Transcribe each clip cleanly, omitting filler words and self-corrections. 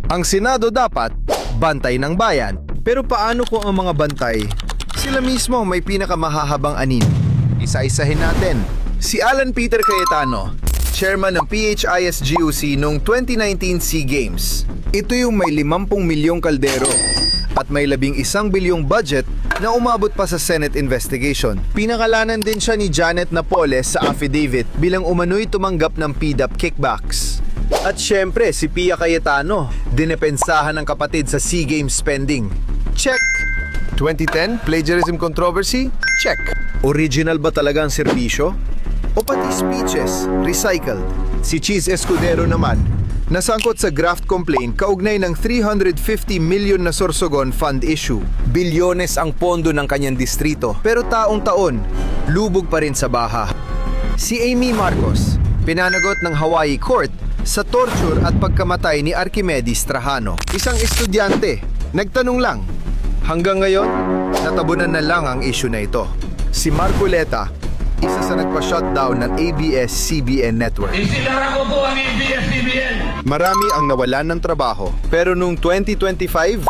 Ang Senado dapat bantay ng bayan. Pero paano kung ang mga bantay, sila mismo may pinakamahahabang anin? Isa-isahin natin. Si Alan Peter Cayetano, chairman ng PHISGUC noong 2019 SEA Games. Ito yung may 50 milyong kaldero at may 11 bilyong budget na umabot pa sa Senate investigation. Pinakalanan din siya ni Janet Napoles sa affidavit bilang umano'y tumanggap ng PDAP kickbacks. At syempre, si Pia Cayetano, dinepensahan ng kapatid sa SEA Games spending. Check! 2010 plagiarism controversy? Check! Original ba talaga ang serbisyo? O pati speeches, recycled? Si Cheese Escudero naman, nasangkot sa graft complaint kaugnay ng 350 million na Sorsogon fund issue. Bilyones ang pondo ng kanyang distrito, pero taong-taon, lubog pa rin sa baha. Si Amy Marcos, pinanagot ng Hawaii Court sa torture at pagkamatay ni Archimedes Trajano. Isang estudyante, nagtanong lang. Hanggang ngayon, natabunan na lang ang issue na ito. Si Marcoleta, isa sa nagpa-shutdown ng ABS-CBN network. Isinara ko po ang ABS-CBN! Marami ang nawalan ng trabaho. Pero noong 2025,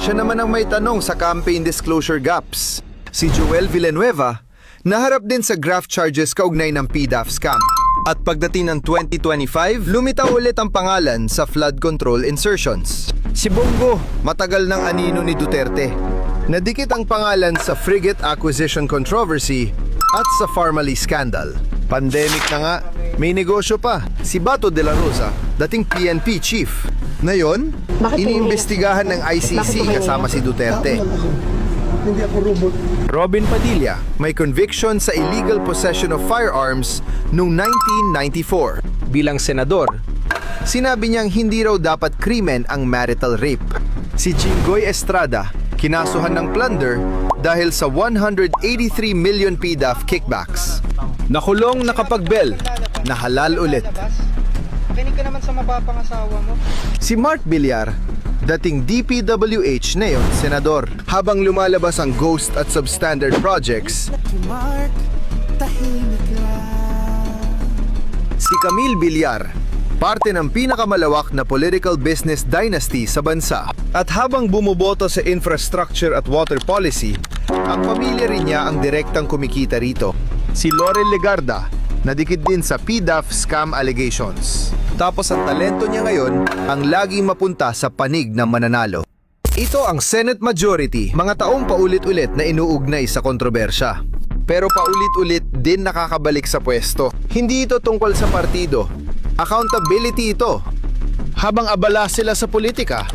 siya naman ang may tanong sa campaign disclosure gaps. Si Joel Villanueva, naharap din sa graft charges kaugnay ng PDAF scam. At pagdating ng 2025, lumitaw ulit ang pangalan sa flood control insertions. Si Bongo, matagal ng anino ni Duterte. Nadikit ang pangalan sa frigate acquisition controversy at sa Pharmaly scandal. Pandemic na nga, may negosyo pa. Si Bato de la Rosa, dating PNP chief. Ngayon, iniimbestigahan ng ICC kasama si Duterte. Hindi ako robot. Robin Padilla, may conviction sa illegal possession of firearms noong 1994. Bilang senador, sinabi niyang hindi raw dapat krimen ang marital rape. Si Jinggoy Estrada, kinasuhan ng plunder dahil sa 183 million PDAF kickbacks. Nakulong nakapagbel, nahalal ulit. Kinig ka naman sa mapapangasawa mo. Si Mark Villar, dating DPWH na yon, senador. Habang lumalabas ang ghost at substandard projects, si Camille Villar, parte ng pinakamalawak na political business dynasty sa bansa. At habang bumuboto sa infrastructure at water policy, ang pamilya rin niya ang direktang kumikita rito. Si Laurel Legarda, nadikit din sa PDAF scam allegations. Tapos ang talento niya ngayon ang laging mapunta sa panig ng mananalo. Ito ang Senate Majority, mga taong paulit-ulit na inuugnay sa kontrobersya. Pero paulit-ulit din nakakabalik sa pwesto. Hindi ito tungkol sa partido. Accountability ito. Habang abala sila sa politika,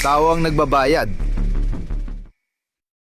tao ang nagbabayad.